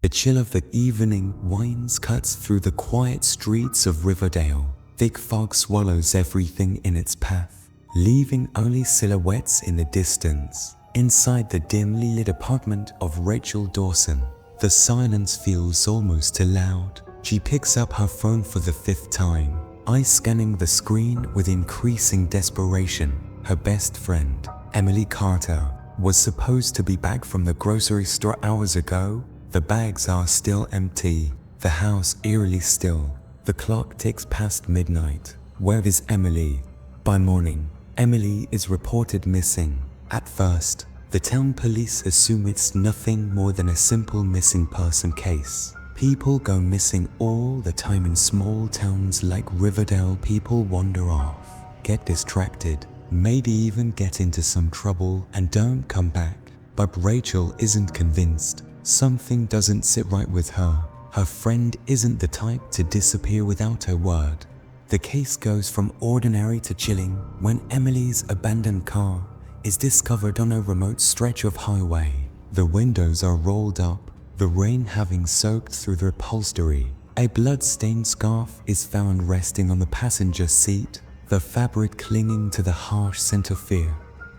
The chill of the evening winds cuts through the quiet streets of Riverdale. Thick fog swallows everything in its path, leaving only silhouettes in the distance. Inside the dimly lit apartment of Rachel Dawson, the silence feels almost too loud. She picks up her phone for the 5th time, eyes scanning the screen with increasing desperation. Her best friend, Emily Carter, was supposed to be back from the grocery store hours ago. The bags are still empty, the house eerily still. The clock ticks past midnight. Where is Emily? By morning, Emily is reported missing. At first, the town police assume it's nothing more than a simple missing person case. People go missing all the time in small towns like Riverdale. People wander off, get distracted, maybe even get into some trouble and don't come back. But Rachel isn't convinced. Something doesn't sit right with her. Her friend isn't the type to disappear without a word. The case goes from ordinary to chilling when Emily's abandoned car is discovered on a remote stretch of highway. The windows are rolled up, the rain having soaked through the upholstery. A blood-stained scarf is found resting on the passenger seat, the fabric clinging to the harsh scent of fear.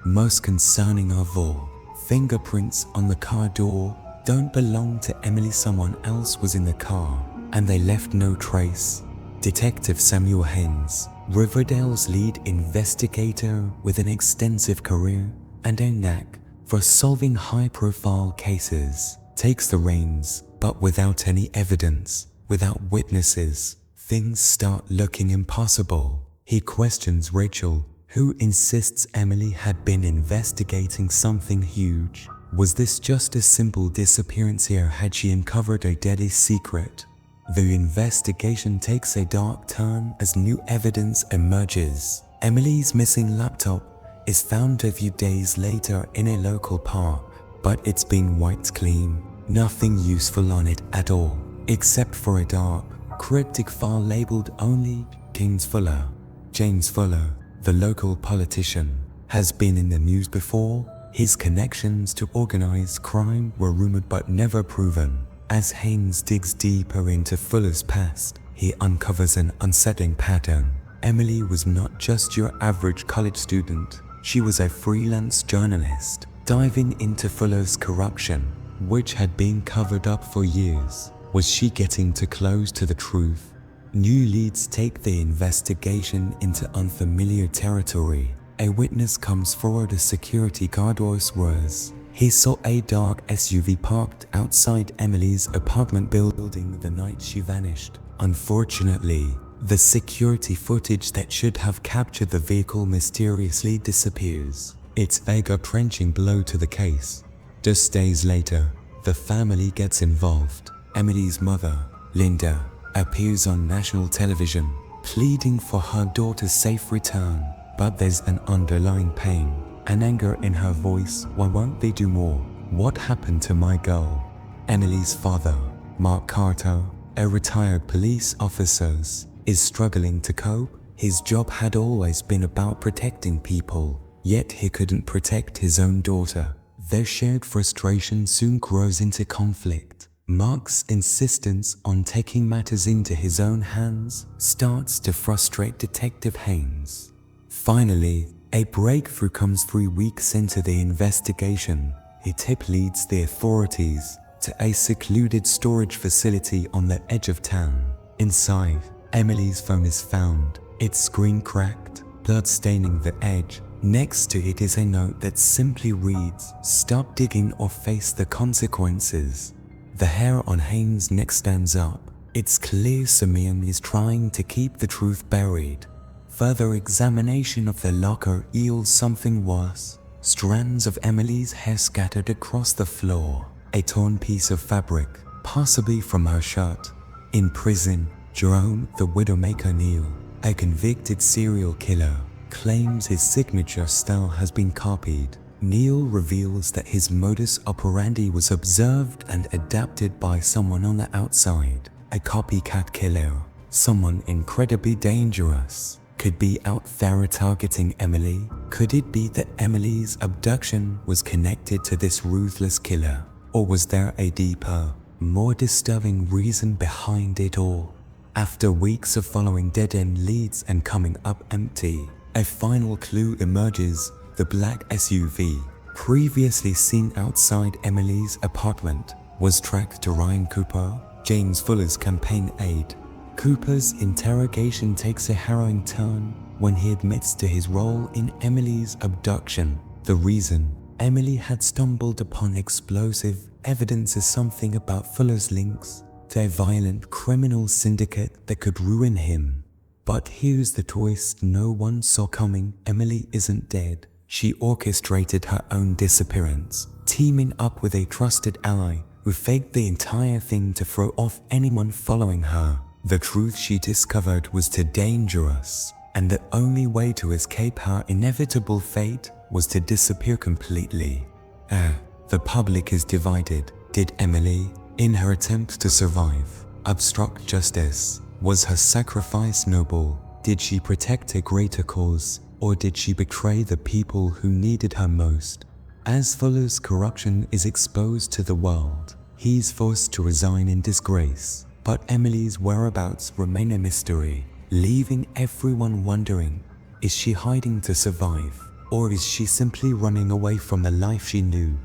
Most concerning of all, fingerprints on the car door don't belong to Emily. Someone else was in the car, and they left no trace. Detective Samuel Haynes, Riverdale's lead investigator with an extensive career and a knack for solving high-profile cases, takes the reins, but without any evidence, without witnesses, things start looking impossible. He questions Rachel, who insists Emily had been investigating something huge. Was this just a simple disappearance, or had she uncovered a deadly secret? The investigation takes a dark turn as new evidence emerges. Emily's missing laptop is found a few days later in a local park, but it's been wiped clean. Nothing useful on it at all, except for a dark, cryptic file labeled only James Fuller. James Fuller, the local politician, has been in the news before. His connections to organized crime were rumored but never proven. As Haynes digs deeper into Fuller's past, he uncovers an unsettling pattern. Emily was not just your average college student. She was a freelance journalist, diving into Fuller's corruption, which had been covered up for years. Was she getting too close to the truth? New leads take the investigation into unfamiliar territory. A witness comes forward. A security guard was. He saw a dark SUV parked outside Emily's apartment building the night she vanished. Unfortunately, the security footage that should have captured the vehicle mysteriously disappears. It's a gut-wrenching blow to the case. Just days later, the family gets involved. Emily's mother, Linda, appears on national television, pleading for her daughter's safe return. But there's an underlying pain, an anger in her voice. Why won't they do more? What happened to my girl? Emily's father, Mark Carter, a retired police officer, is struggling to cope. His job had always been about protecting people, yet he couldn't protect his own daughter. Their shared frustration soon grows into conflict. Mark's insistence on taking matters into his own hands starts to frustrate Detective Haynes. Finally, a breakthrough comes 3 weeks into the investigation. A tip leads the authorities to a secluded storage facility on the edge of town. Inside, Emily's phone is found, its screen cracked, blood staining the edge. Next to it is a note that simply reads, "Stop digging or face the consequences." The hair on Haynes' neck stands up. It's clear Simeon is trying to keep the truth buried. Further examination of the locker yields something worse. Strands of Emily's hair scattered across the floor. A torn piece of fabric, possibly from her shirt. In prison, Jerome, the widowmaker Neil, a convicted serial killer, claims his signature style has been copied. Neil reveals that his modus operandi was observed and adapted by someone on the outside. A copycat killer, someone incredibly dangerous. Could be out there targeting Emily? Could it be that Emily's abduction was connected to this ruthless killer? Or was there a deeper, more disturbing reason behind it all. After weeks of following dead-end leads and coming up empty, a final clue emerges: the black SUV, previously seen outside Emily's apartment, was tracked to Ryan Cooper, James Fuller's campaign aide. Cooper's interrogation takes a harrowing turn when he admits to his role in Emily's abduction. The reason Emily had stumbled upon explosive evidence is something about Fuller's links to a violent criminal syndicate that could ruin him. But here's the twist no one saw coming: Emily isn't dead. She orchestrated her own disappearance, teaming up with a trusted ally who faked the entire thing to throw off anyone following her. The truth she discovered was too dangerous, and the only way to escape her inevitable fate was to disappear completely. The public is divided. Did Emily, in her attempt to survive, obstruct justice? Was her sacrifice noble? Did she protect a greater cause, or did she betray the people who needed her most? As Fuller's corruption is exposed to the world, he's forced to resign in disgrace. But Emily's whereabouts remain a mystery, leaving everyone wondering: is she hiding to survive, or is she simply running away from the life she knew?